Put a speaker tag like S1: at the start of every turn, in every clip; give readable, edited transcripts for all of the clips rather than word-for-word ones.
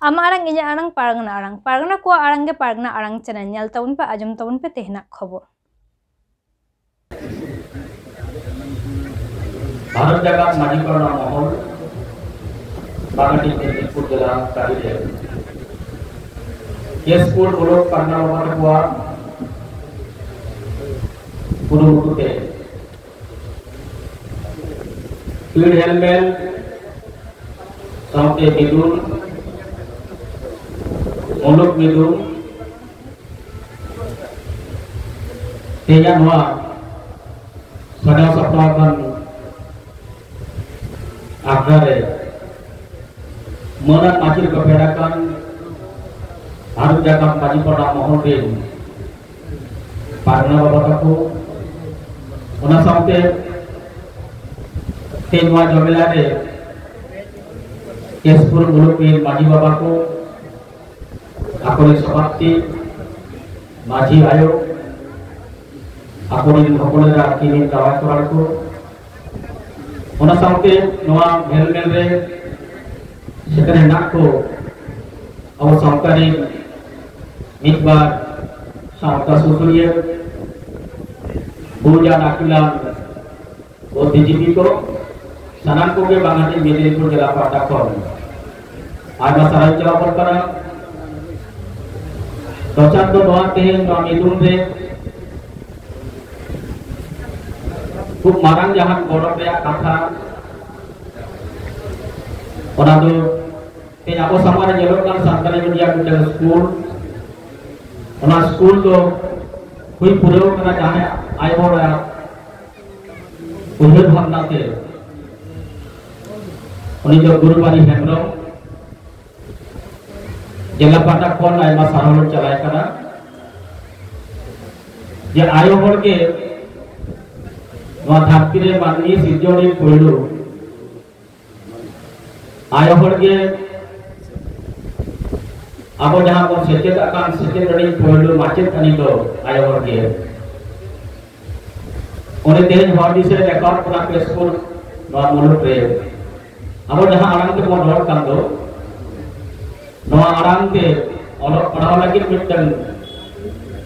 S1: Ama arang inya arang paragna ko arang ge paragna arang channel nyal taun pe ajum taun pe tehna खबर
S2: भारत जगत माजी करना माहौल बागटी दिसपुर जिला कारिले ये स्कूल उलोक करना वाला हुआ पुरुमुतु के फील्ड हेलमेट साउते बिदुन मुलुक बिदुन तेजा हुआ सदा सप्ताहन आखरे मना माचिर कपेड़ाkan harus jaga maji pada mohon din parna babataku ona saute tenwa jomilade Kespur mulupin maji babaku akuri sabakti maji ayo akuri hokolera kini kawat koralku ona saute noa helmel re sekare nakko aw saukari mikbar sauta susuliya buja nakilan buddhijীবী ko sanan ko ge bangati medinipur jela patakon ayma sarai jawab kara docan do doa tehen no midun re খুব marang jahan gorok reyak katha ona do te abo samare jelok kan santari media kuda school ona school do hui pureo kana jahe ayo ra उन्हें भावना के उन्हें जो गुरुवारी हेमरो जिला पाटा कौन आये मां सारों चलाए करा ये आयो होड़ के वहाँ धापी रे माननी सिद्धोनी कोयलू आयो होड़ के अब जहाँ वो सेचेत आकान सेचेत रही कोयलू माचित कनी तो आयो होड़ के उन्हें तेज भावी से रिकॉर्ड पूरा के स्कूल नॉन मुलुक रे अब जहां आराम के बोल रोड कर दो नवा आराम के और पढ़ाओ लगी मिटन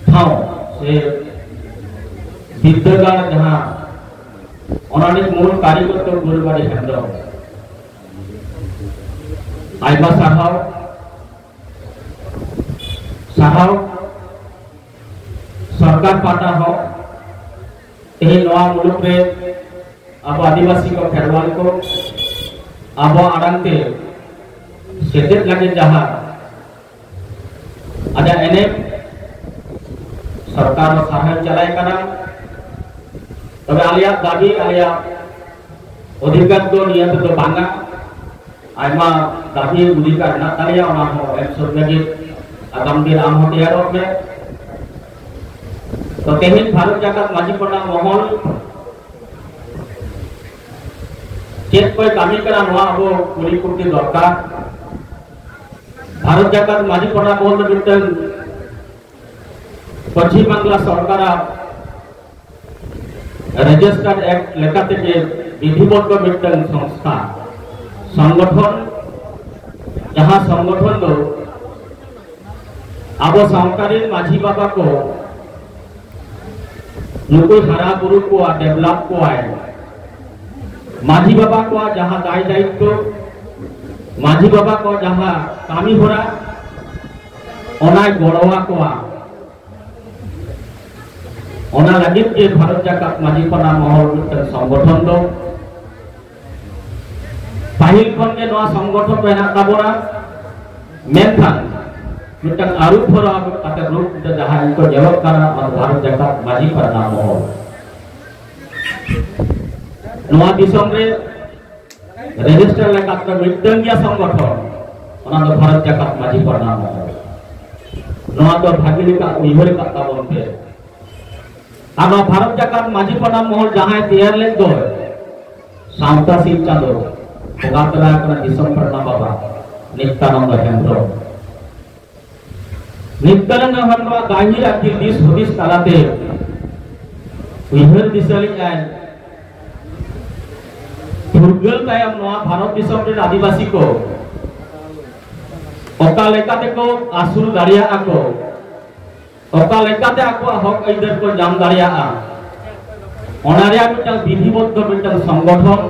S2: थाओ से विद्यागार जहां उन्होंने मूल कारीगर तो गुरुवारी हेंद्रो आइबा साहाव सरकार पाटा हो यही नवा मुलुक रे अब आदिवासी को खेरवाल को अब आड़ंते सेटेट लगे जहाँ आजा एने सरकार सहाय चलाए करा तब आलिया दाबी आलिया अधिकार दो नियत दो बांगा आयमा दाबी अधिकार ना तालिया ओना हो एपिसोड लगे आगाम दिन आम होते यारों में तो तेहिन भारत जाकर माजी पड़ा मोहल चेत कोई कामी करा नवा वो पूरी कुर्ती दरकार भारत जाकर माजी पड़ा मोहल तो बिल्कुल पश्चिम बांग्ला सरकार रजिस्टर्ड एक्ट लेकाते के विधिबद्ध बिल्कुल संस्था संगठन जहाँ संगठन दो अब सरकारी माजी बाबा को नुकुल हरा गुरु को डेवलप को आए माझी बाबा को जहाँ दाय दायित्व माझी बाबा को जहाँ कामी हो रहा ओना गड़वा को ओना लगे के भारत जाकर माझी पना महल संगठन दो पाहिल खन के नवा संगठन बना ताबोरा मेनथान मिटन आरूप हो रहा अगर रूप जहाँ इनको जवाब करना और भारत जाकर माजी पड़ना हो नवा दिसम रे रजिस्टर लेकर तो मिटन या संगठन ओना तो भारत जाकर माजी पड़ना हो नवा तो भागीली का उइहर का ताबन पे अब भारत जाकर माजी पड़ना मोहल जहाँ तैयार ले दो साउता सिंह चादो भगातला करना दिसम पड़ना बाबा नित्यानंद हेंद्रो नित्यानंद हनवा गाहिर आखि दिस हदिस तालाते उइहर दिसली जाय फुरगल तायम नवा भारत दिसम रे आदिवासी को oka lekate ko asul daria ako oka lekate ako hok aider ko jam daria a onaria mitang bidhiboddho mitang সংগঠন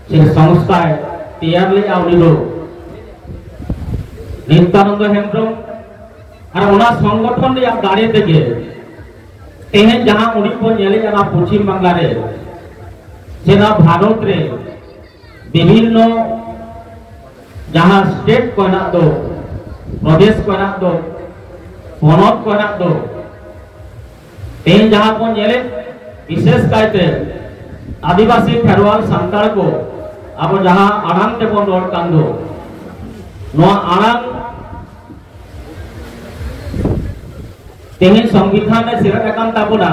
S2: সেই সংস্থায় তৈয়ার লে আউনিলো নিত্যানন্দ হেমব্রম আর ওনা সংগঠন রে দাঁড়ে থেকে তেহেন যাহা উনি को নেলে জানা পশ্চিম বাংলারে সেনা ভারত রে বিভিন্ন जहाँ स्टेट को ना दो प्रदेश को ना दो पनत को ना दो तेन जहाँ को नेले विशेष कायते आदिवासी खेरवाल सांताल को अब जहाँ आराम ते बन रोड कांदो नो आराम तेन संविधान ने सिरत एकान ताबुना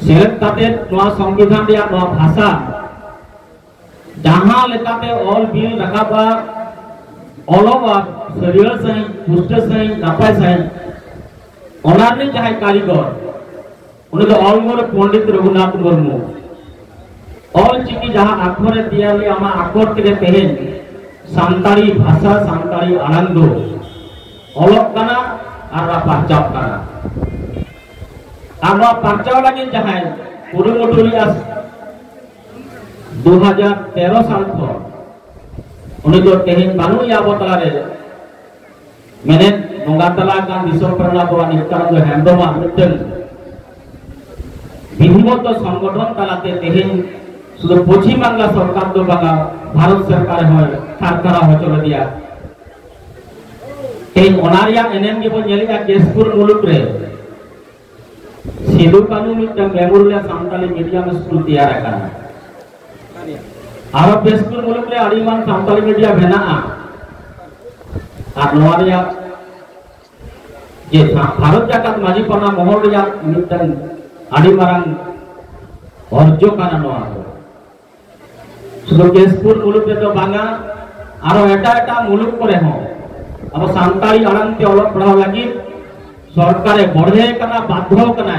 S2: सिरत काते नो संविधान या नो भाषा जहाँ लेकाते ऑल बिल रखाबा ऑलोबा शरीर सही पुष्ट सही नापाय सही ओनारनी जहाँ कारीगर उन्हें तो all more Pandit Raghunath Murmu all चिकी जहाँ आखरे दिया ले आमा आखर के तेहेन सांताली भाषा सांताली आनंदो ऑलोक कना आरा पांचाव कना आमा पांचाव लगी जहाँ पुरुमुटुलिया 2013 साल को उन्हें तो तेहिन बानू या बोतला रे मैंने नोगातला का दिसों परना को नित्यानंद हेमब्रम मिट्टन विधिवत संगठन तलाते तेहिन सुधु पश्चिम बांग्ला सरकार दो बांगा भारत सरकार है कारखाना हो चलो दिया तेहिन ओनारिया एनएम के बन जलिया केसपुर मुलुक रे सिदु कानू मिट्टन मेमोरियल सांताली मीडियम स्कूल तैयार करना आरो बेसपुर मुलुक रे आदिमान सांताली मीडिया भेना आ नवारिया जे भारत जाकात माजी पना महल रिया मिटन आदिमारांग अर्जो काना नवा सुदु बेसपुर मुलुक रे तो बांगा आरो एटा एटा मुलुक करे हो अब सांताली आराम ते अलग पढ़ाव लगी सरकारे बढ़े कना बाध्य कना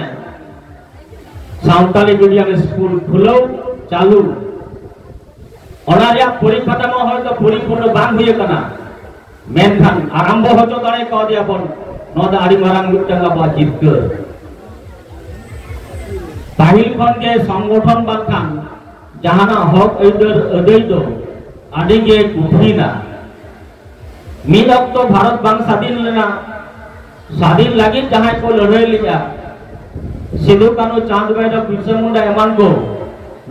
S2: सांताली मीडियम स्कूल खुलो चालू ओनारिया परीक्षा में हो तो परिपूर्ण बांग हुए कना मेनखान आरंभ हो तो दाड़े को दिया बन नोदा आड़ी मारांग मिटंगा बा जितकर पाहिल खन के संगठन बाखान जहाना हक एदर अदय दो आड़ी के कुठीना मिद तो भारत बांग स्वाधीन लेना स्वाधीन लगी जहां को लड़ाई लिया सिधु कानू चांद भैरव बिरसा मुंडा एमान को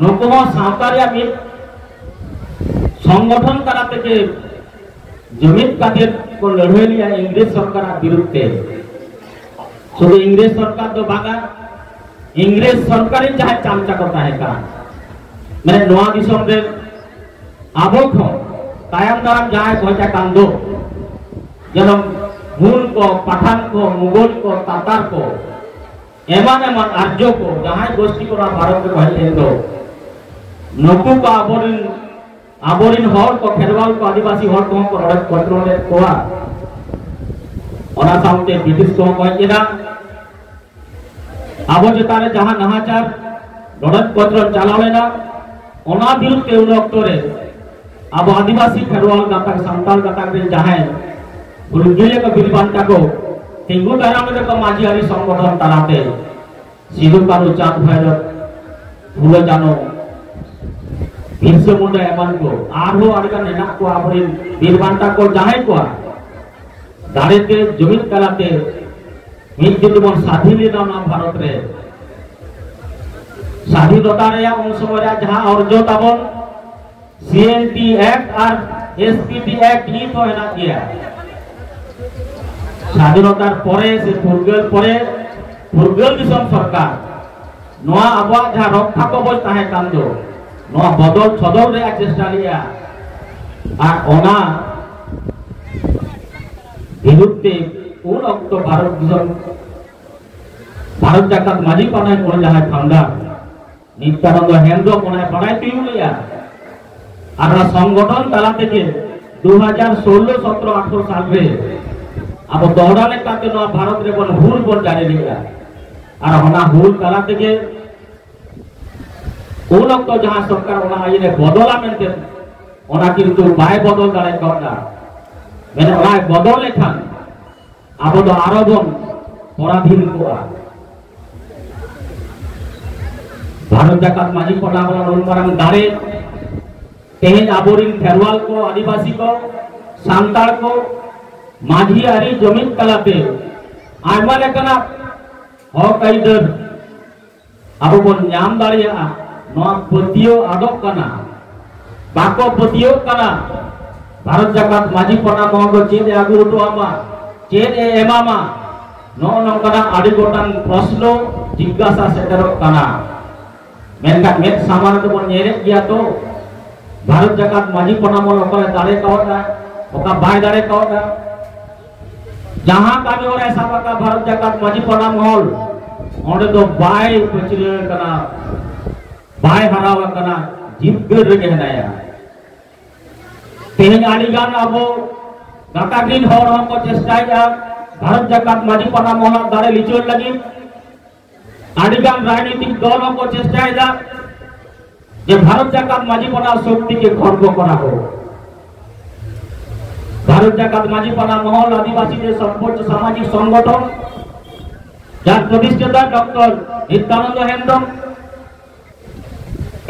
S2: नुको सावतारिया मिद संगठन कराते के जमीन कादेर को लड़ाई लिया इंग्लिश सरकार विरुद्ध शुद्ध इंग्लिश सरकार तो बागा इंग्लिश सरकारी जहाँ चामचा करता है का मैंने नवा दिसों रे आबो खो तायम दाराम जहाँ कोचा कांदो जनम हुन को पठान को मुगल को तातार को एमान एमान आर्यो को जहाँ गोष्ठी को भारत में भाई दो नकु का आबोरिन हर को खेरवाल को आदिवासी हर को रड़क कंट्रोल कोआ ओना साउते ब्रिटिश को कहजेना आबो जतारे जहां नहाचार रड़क कंट्रोल चालालेना ओना विरुद्ध के उन अक्तरे अब आदिवासी खेरवाल गाता सांताल गाता रे जहां बुलगिले को बिलबांटा को तिंगु दाराम रे को माझियारी संगठन तालाते सिधु कानू चांद भैरव फुलो जानो बिरसा मुंडा एमान को आरो आड़का नेना को आपरे बिरबांटा को जहां को दाड़ेते जमीन कलाते मिद दिन बन स्वाधीन लेना ना भारत रे स्वाधीनता रे उन समय जहां अर्जो ताबन सीएनटी एक्ट और एसपीटी एक्ट ही तो हेना किया स्वाधीनतार परे से फुरगल दिसम सरकार नोआ आबा जहां रक्षा कवच ताहे कांदो नोआ बदल छदल रे चेष्टा लिया और ओना विरुद्ध उन अक्त भारत जाकात माझी पनाय को जहां फाउंडर नित्यानंद हेमब्रम कोनाय पनाय तुयु लिया और संगठन ताला থেকে 2016 17 18 साल रे अब दोहराने काते नोआ भारत रे बन हुल बन जाने लिया और होना हुल ताला থেকে उन अक्त जहां सरकार ओना आइने बदला मेनते ᱚᱱᱟ ᱠᱤᱱᱛᱩ ᱵᱟᱭ ᱵᱚᱫᱚᱞ ᱫᱟᱲᱮ ᱠᱟᱣᱫᱟ ᱢᱮᱱ ᱚᱱᱟᱭ ᱵᱚᱫᱚᱞ ᱞᱮᱠᱷᱟᱱ ᱟᱵᱚ ᱫᱚ ᱟᱨᱚ ᱵᱚᱱ পরাধীন কোয়া ভারত জাকাত মাঝি পড়া বলা নলমারাং দাঁড়ে তেহেন আবরিন খেরওয়াল কো আদিবাসী কো সান্তাল কো মাঝি আরি জমিন তালাতে আইমা লেকানা হক আইদার আবো বন নাম দাঁড়িয়া নয়া পতিও আদক কানা বাকো পতিও কানা ভারত জাকাত মাঝি পড়া মহল চেদ আগু উঠো আমা চেদ এমামা নংকানা আদি গোটান প্রশ্ন জিজ্ঞাসা সেটারক কানা মেনকান মেট সামান তো বন নেরে গিয়া তো ভারত জাকাত মাঝি পনামল ওকরে দাঁড়ে কাওটা ওকা বাই দাঁড়ে কাওটা जहां कामी हो ऐसा का भारत जाकात माजी पनामल ओंडे तो बाय पचले कना बाय हराव कना जिबगर रे हेनाया तेहेन आलिगान अबो गातागिन हर को चेष्टाया भारत जाकात माजी पनामल दारे लिचोर लगी आलिगान राजनीतिक दल को चेष्टाया जे भारत जाकात माजी पना शक्ति के खर्ब करा हो भारत जाकात माजी पना महल आदिवासी सर्वोच्च सामाजिक संगठन जार प्रतिष्ठाता डॉक्टर नित्यानंद हेम्ब्रम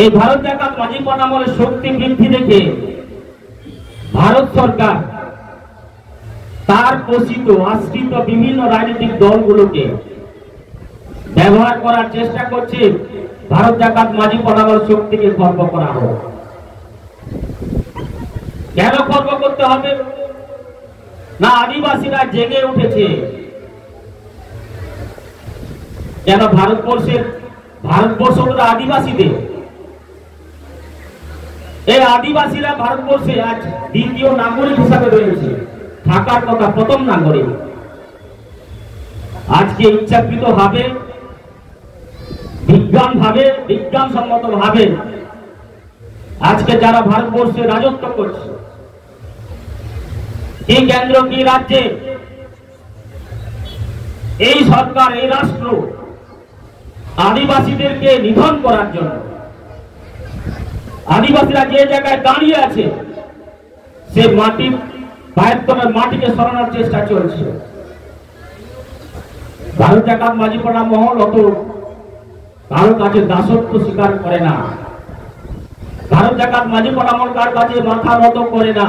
S2: এই भारत जाकात माजी पना महल शक्ति बृद्धि देखे भारत सरकार तार पोषित आश्रित विभिन्न राजनीतिक दलगुलोके ব্যবহার করার চেষ্টা করছে भारत जाकात माजी पना महल শক্তিকে খর্ব করা হোক কেন খর্ব করতে হবে না আদিবাসীরা জেগে উঠেছে কেন ভারতবর্ষ হলো আদিবাসীদের এই আদিবাসীরা ভারতবর্ষে আজ দ্বিতীয় নাগরিক হিসাবে রয়েছে থাকার কথা প্রথম নাগরিক আজকে ইচ্ছাকৃত ভাবে বিজ্ঞানসম্মত ভাবে আজকে যারা ভারতবর্ষে রাজত্ব করছে এই কেন্দ্র কি রাজ্যে এই সরকার এই রাষ্ট্র আদিবাসীদেরকে নিধন করার জন্য আদিবাসীরা যে জায়গায় দাঁড়িয়ে আছে সে মাটি বায়ুত্তমের মাটিকে সরানোর চেষ্টা চলছে ভারত জাকাত মাঝি পড়া মহল অত কারো কাছে দাসত্ব স্বীকার করে না ভারত জাকাত মাঝি পড়া মহল কার কাছে মাথা নত করে না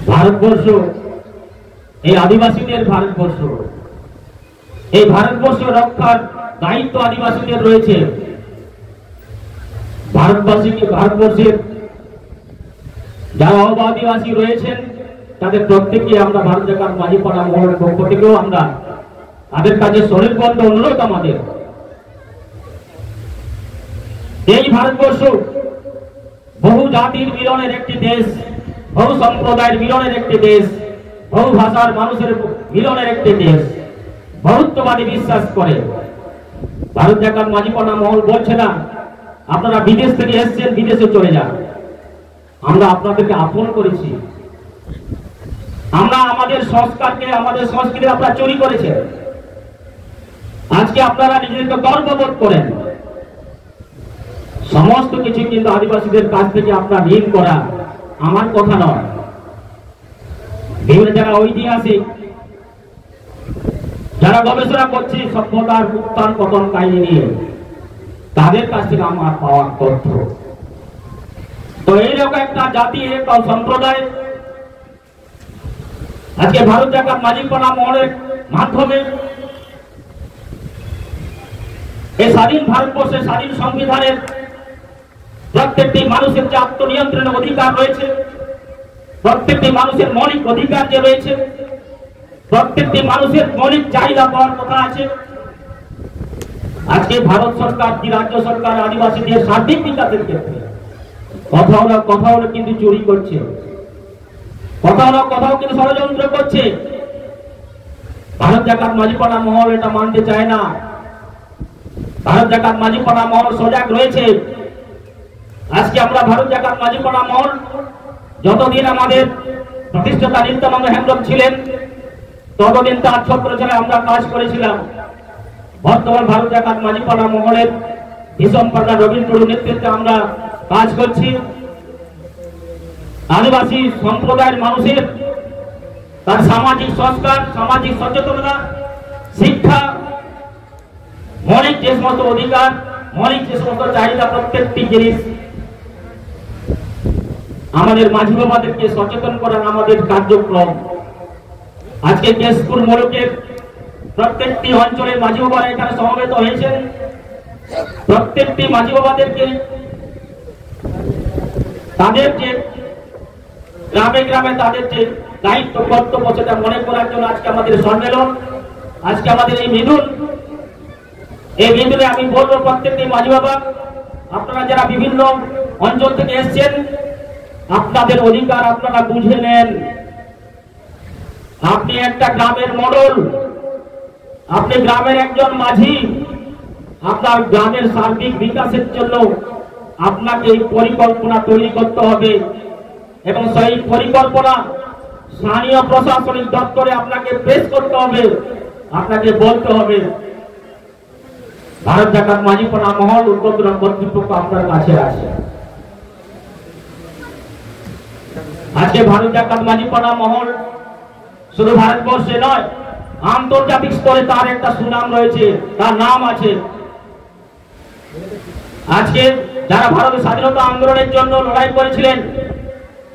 S2: ভারতবর্ষ এই আদিবাসীদের ভারতবর্ষ এই ভারতবর্ষ রক্ষার দায়িত্ব আদিবাসীদের রয়েছে ভারতবর্ষের যারা আদিবাসী রয়েছেন তাদের প্রত্যেককে আমরা ভারত জাকাত মাঝি পড়া মহলের পক্ষ থেকেও আমরা তাদের কাছে শরীরবদ্ধ অনুরোধ আমাদের এই ভারতবর্ষ বহু জাতির মিলনের একটি দেশ বহু সম্প্রদায়ের মিলনের একটি দেশ বহু ভাষার মানুষের মিলনের একটি দেশ বহুত্ববাদী বিশ্বাস করে ভারত জাকাত মাঝি পড়া মহল বলছে না আপনারা বিদেশ থেকে এসেছেন বিদেশে চলে যান আমরা আপনাদেরকে আপন করেছি আমরা আমাদের সংস্কারকে আমাদের সংস্কৃতি আপনারা চুরি করেছেন আজকে আপনারা নিজেদেরকে গর্ববোধ করেন সমস্ত কিছু কিন্তু আদিবাসীদের কাছ থেকে আপনারা ঋণ করা আমার কথা নয় বিভিন্ন যারা ঐতিহাসিক যারা গবেষণা করছে সভ্যতার উত্থান পতন কাহিনী নিয়ে তাদের কাছ থেকে আমার পাওয়ার তথ্য তো এইরকম একটা জাতি একটা সম্প্রদায় আজকে ভারত জাকাত মাঝি পড়া মহলের মাধ্যমে এই স্বাধীন ভারতবর্ষের স্বাধীন সংবিধানের প্রত্যেকটি মানুষের যে আত্মনিয়ন্ত্রণের অধিকার রয়েছে প্রত্যেকটি মানুষের মৌলিক অধিকার যে রয়েছে প্রত্যেকটি মানুষের মৌলিক চাহিদা পাওয়ার কথা আছে আজকে ভারত সরকার কি রাজ্য সরকার আদিবাসীদের সার্বিক বিকাশের ক্ষেত্রে কথা হলো কিন্তু চুরি করছে কথাও কিন্তু ষড়যন্ত্র করছে ভারত জাকাত মাঝি পড়া মহল এটা মানতে চায় না ভারত জাকাত মাঝি পড়া মহল সজাগ রয়েছে আজকে আমরা ভারত জাকাত মাঝি পড়া মহল যতদিন আমাদের প্রতিষ্ঠাতা নিত্যানন্দ হেমব্রম ছিলেন ততদিন তার ছত্রছায়া আমরা কাজ করেছিলাম বর্তমান ভারত জাকাত মাঝি পড়া মহলের ভীষণ প্রধান রবীন্দ্র নেতৃত্বে আমরা কাজ করছি আদিবাসী সম্প্রদায়ের মানুষের তার সামাজিক সংস্কার, সামাজিক সচেতনতা, শিক্ষা, মৌলিক যে সমস্ত অধিকার, মৌলিক যে সমস্ত চাহিদা, প্রত্যেকটি জিনিস আমাদের মাঝি বাবাদেরকে সচেতন করার আমাদের কার্যক্রম। আজকে কেশপুর মোড়কের প্রত্যেকটি অঞ্চলের মাঝি বাবারা এখানে সমবেত হয়েছেন। প্রত্যেকটি মাঝি বাবাদেরকে তাদের যে গ্রামে গ্রামে তাদের যে দায়িত্ব কর্তব্য সেটা মনে করার জন্য আজকে আমাদের সম্মেলন, আজকে আমাদের এই মিলন। এই মিলনে আমি বলবো প্রত্যেকটি মাঝি বাবা, আপনারা যারা বিভিন্ন অঞ্চল থেকে এসেছেন, আপনাদের অধিকার আপনারা বুঝে নেন। আপনি একটা গ্রামের মডেল, আপনি গ্রামের একজন মাঝি। আপনার গ্রামের সার্বিক বিকাশের জন্য আপনাকে এই পরিকল্পনা তৈরি করতে হবে এবং সেই পরিকল্পনা স্থানীয় প্রশাসনিক দপ্তরে আপনাকে পেশ করতে হবে। আপনাকে বলতে হবে ভারত জাকাত মাঝিপাড়া মহল উদ্বোধন কর্তৃপক্ষ আপনার কাছে আছে। আজকে ভারত জাকাত মাঝিপাড়া মহল শুধু ভারতবর্ষে নয়, আন্তর্জাতিক স্তরে তার একটা সুনাম রয়েছে, তার নাম আছে। আজকে যারা ভারতের স্বাধীনতা আন্দোলনের জন্য লড়াই করেছিলেন,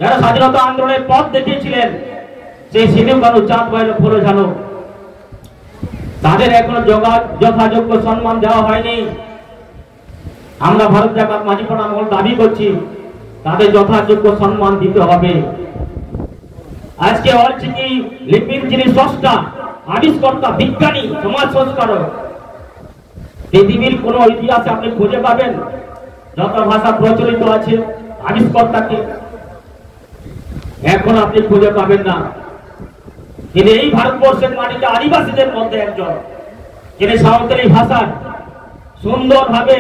S2: যারা স্বাধীনতা আন্দোলনের পথ দেখিয়েছিলেন, সেই সিধু কানু, চাঁদ বাইলো, ফুলো ঝানো, তাদের এখনো যথাযোগ্য সম্মান দেওয়া হয়নি। আমরা ভারত জাকাত মাঝিপাড়া মহল দাবি করছি তাদের যথাযোগ্য সম্মান দিতে হবে। আজকে অলচিকি লিপির যিনি স্রষ্টা, আবিষ্কর্তা, বিজ্ঞানী, সমাজ সংস্কারক, পৃথিবীর কোন ইতিহাসে আপনি খুঁজে পাবেন যত ভাষা প্রচলিত আছে আবিষ্কর্তাকে এখন আপনি খুঁজে পাবেন না। তিনি এই ভারতবর্ষের মাটিতে আদিবাসীদের মধ্যে একজন, যিনি সাঁওতালি ভাষার সুন্দরভাবে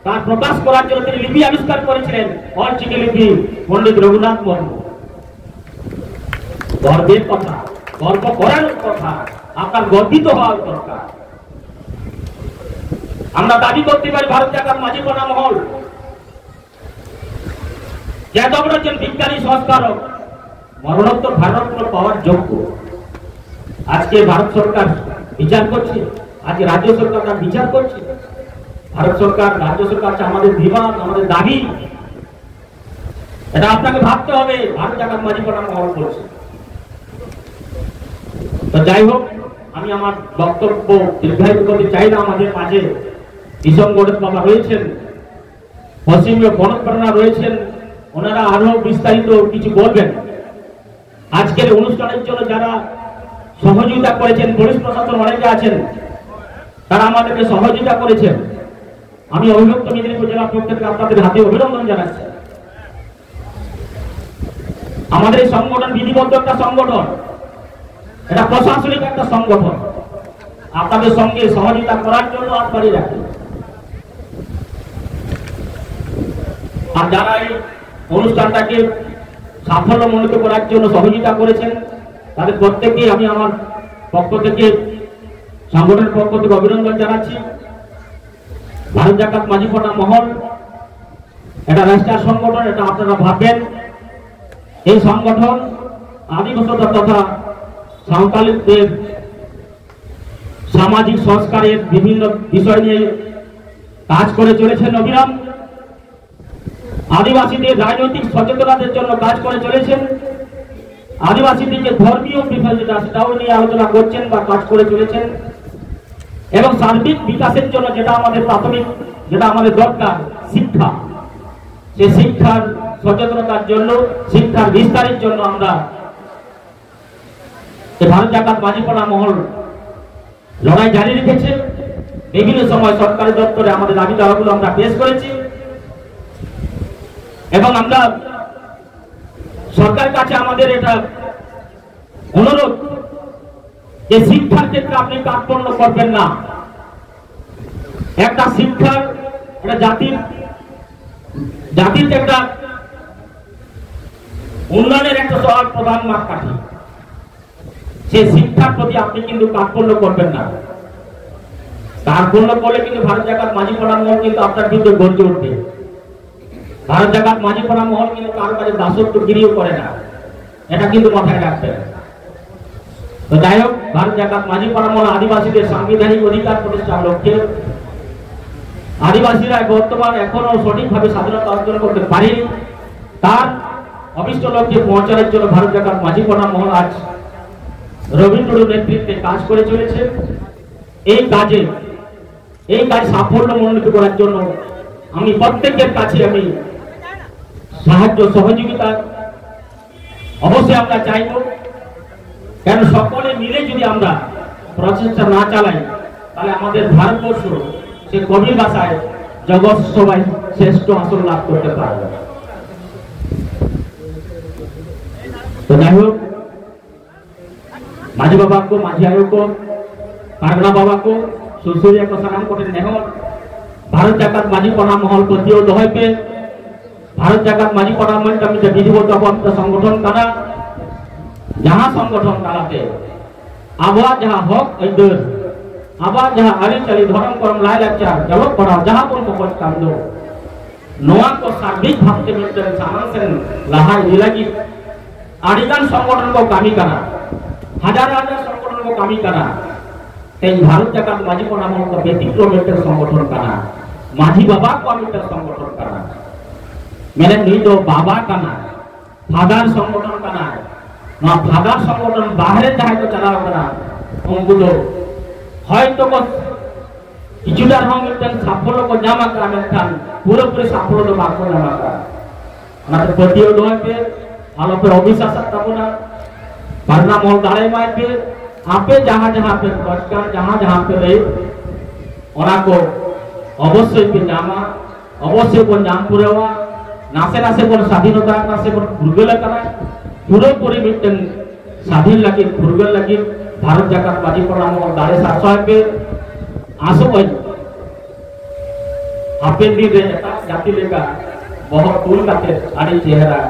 S2: তার প্রকাশ করার জন্য তিনি লিপি আবিষ্কার করেছিলেন, অলচিকি লিপি, পণ্ডিত রঘুনাথ মুর্মু। গর্বের কথা, গর্ব করার কথা, আপনার গর্বিত হওয়ার দরকার। আমরা দাবি করতে পারি ভারত জাকাত মাঝিপাড়া মহল এত বড় একজন বিজ্ঞানী সংস্কারক, মরণোত্তর ভারতরত্ন পাওয়ার যোগ্য। আজকে ভারত সরকার বিচার করছে, আজকে রাজ্য সরকার তার বিচার করছে। ভারত সরকার, রাজ্য সরকার আমাদের বিবাদ, আমাদের দাবি, এটা আপনাকে ভাবতে হবে। ভারত জাকাত মাঝিপাড়া মহল বলছে। তো যাই হোক, আমি আমার বক্তব্য দীর্ঘায়িত করতে চাই না। আমাদের মাঝে কিষণ গোড়েত বাবা রয়েছেন, পশ্চিমীয় বনপ্রাণা রয়েছেন, ওনারা আরো বিস্তারিত কিছু বলবেন। আজকের অনুষ্ঠানের জন্য যারা সহযোগিতা করেছেন, পুলিশ প্রশাসন অনেকে আছেন, তারা আমাদেরকে সহযোগিতা করেছেন। আমি অবিভক্ত মেদিনীপুর জেলার পক্ষ থেকে আপনাদের হাতে অভিনন্দন জানাচ্ছি। আমাদের এই সংগঠন বিধিবদ্ধ একটা সংগঠন, এটা প্রশাসনিক একটা সংগঠন। আপনাদের সঙ্গে সহযোগিতা করার জন্য হাত বাড়িয়ে রাখি। আর যারা এই অনুষ্ঠানটাকে সাফল্যমণ্ডিত করার জন্য সহযোগিতা করেছেন, তাদের প্রত্যেককে আমি আমার পক্ষ থেকে, সংগঠনের পক্ষ থেকে অভিনন্দন জানাচ্ছি। ভারত জাকাত মাঝিপাড়া মহল এটা রাষ্ট্রীয় সংগঠন, এটা আপনারা ভাববেন। এই সংগঠন আদিবাসী তথা সাঁওতালিদের সামাজিক সংস্কারের বিভিন্ন বিষয় নিয়ে কাজ করে চলেছেন অবিরাম। আদিবাসীদের রাজনৈতিক সচেতনতার জন্য কাজ করে চলেছেন। আদিবাসীদের যে ধর্মীয় বিষয় যেটা সেটাও নিয়ে আলোচনা করছেন বা কাজ করে চলেছেন। এবং সার্বিক বিকাশের জন্য যেটা আমাদের প্রাথমিক, যেটা আমাদের দরকার, শিক্ষা, সে শিক্ষার সচেতনতার জন্য, শিক্ষার বিস্তারের জন্য আমরা ভারত জাকাত মাঝিপাড়া মহল লড়াই জারি রেখেছে। বিভিন্ন সময় সরকারি দপ্তরে আমাদের দাবি দাওয়াগুলো আমরা পেশ করেছি এবং আমরা সরকারের কাছে আমাদের এটা অনুরোধ যে শিক্ষার ক্ষেত্রে আপনি কার্পণ্য করবেন না। একটা শিক্ষার, একটা জাতির একটা উন্নয়নের একটা সবার প্রধান মাপকাঠি, সেই শিক্ষার প্রতি আপনি কিন্তু কার্পণ্য করবেন না। কার্পণ্য করলে কিন্তু ভারত জাকাত মাঝিপাড়া মহল কিন্তু আপনার বিরুদ্ধে গর্জে উঠবে। ভারত জাকাত মাঝি পাড়া মহল কিন্তু কারো কাছে দাসত্বগিরিও করে না, এটা কিন্তু মাথায় রাখবেন। তো যাই হোক, ভারত জাকাত মাঝি পাড়া মহল আদিবাসীদের সাংবিধানিক অধিকার প্রতিষ্ঠার লক্ষ্যে আদিবাসীরা বর্তমান এখনো সঠিকভাবে স্বাধীনতা অর্জন করতে পারেনি, তার অভিষ্ট লক্ষ্যে পৌঁছানোর জন্য ভারত জাকাত মাঝি পাড়া মহল আজ রবীন্দ্র নেতৃত্বে কাজ করে চলেছে। এই কাজ সাফল্যমণ্ডিত করার জন্য আমি প্রত্যেকের কাছে আমি সাহায্য সহযোগিতা অবশ্যই আমরা চাইব, কেন সকলে মিলে যদি আমরা প্রচেষ্টা না চালাই তাহলে আমাদের ভারতবর্ষ সে কবির ভাষায় জগৎ সবাই শ্রেষ্ঠ আসন লাভ করতে পারবে। তো যাই হোক, माझी बाबा को, माझी आयो को, पारगना बाबा को, सुसुरिया को सलाम कोटे नेहर। भारत जाकात माझी पाड़ा महल पतियो दोहय पे भारत जाकात माझी पाड़ा मन कमी जे विधिवत अपना संगठन काना, जहां संगठन कालाते आबा जहां हक अदर आबा जहां आरिचाली धर्म कर्म लाय लाचार जलक पड़ा जहां कोन को पच काम दो नोआ को सार्विक भावते मिलते सामान से लहाई दिलागी आदिगान संगठन को कामी काना, हजार हजार संगठन को कामी करा। भारत जाकात माझी पाड़ा महल को व्यतिक्रम संगठन करा, माझी बाबा को संगठन करा, मैंने नहीं तो बाबा कना फादर संगठन कना, फादर संगठन बाहर जहां को चला करा उनको तो হয়তো কিছুটা রকম সাফল্য को জামা করা মেনখান পুরোপুরি সাফল্য তো বাকো জামা করা আমাদের পতিও দোয়াতে ভালো করে অবিশ্বাস তাবনা पारना महल दाड़े माय पे आपे जहां जहां पे पुरस्कार जहां जहां पे रहे ओना को अवश्य पे जामा अवश्य को नाम पुरेवा नासे नासे को स्वाधीनता नासे को फुरगल करा पूरी मिटन स्वाधीन लगी फुरगल लगी भारत जाकात माझी पाड़ा महल दाड़े सासो पे आसो भाई आपे दी रे जाति लेगा बहुत टूल काते आड़ी चेहरा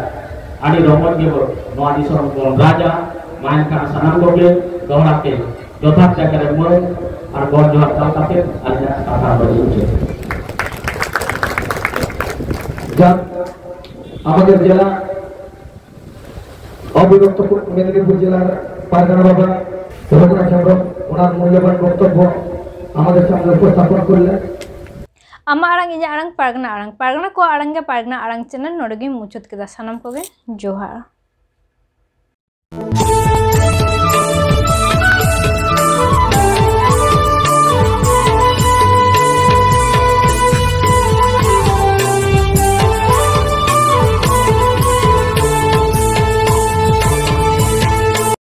S2: आड़ी रमत गेबो नवा दिसम को राजा मायन का सनाम गोगे दोहराते যথার্থ জায়গায় মন আর বড় জোয়ার কালকাতে আলিয়া কথা বলছে।
S3: যাক আমাদের জেলা অবিভক্ত মেদিনীপুর জেলার পারগানা বাবা রঘুনাথ চন্দ্র ওনার মূল্যবান বক্তব্য আমাদের সামনে উপস্থাপন করলেন।
S1: आमा आड़ांग इजा आड़ांग पारगना को आड़ांगे पारगना आड़ांग चैनल नोडगे मुचाद केदा सानाम कोगे जोहार।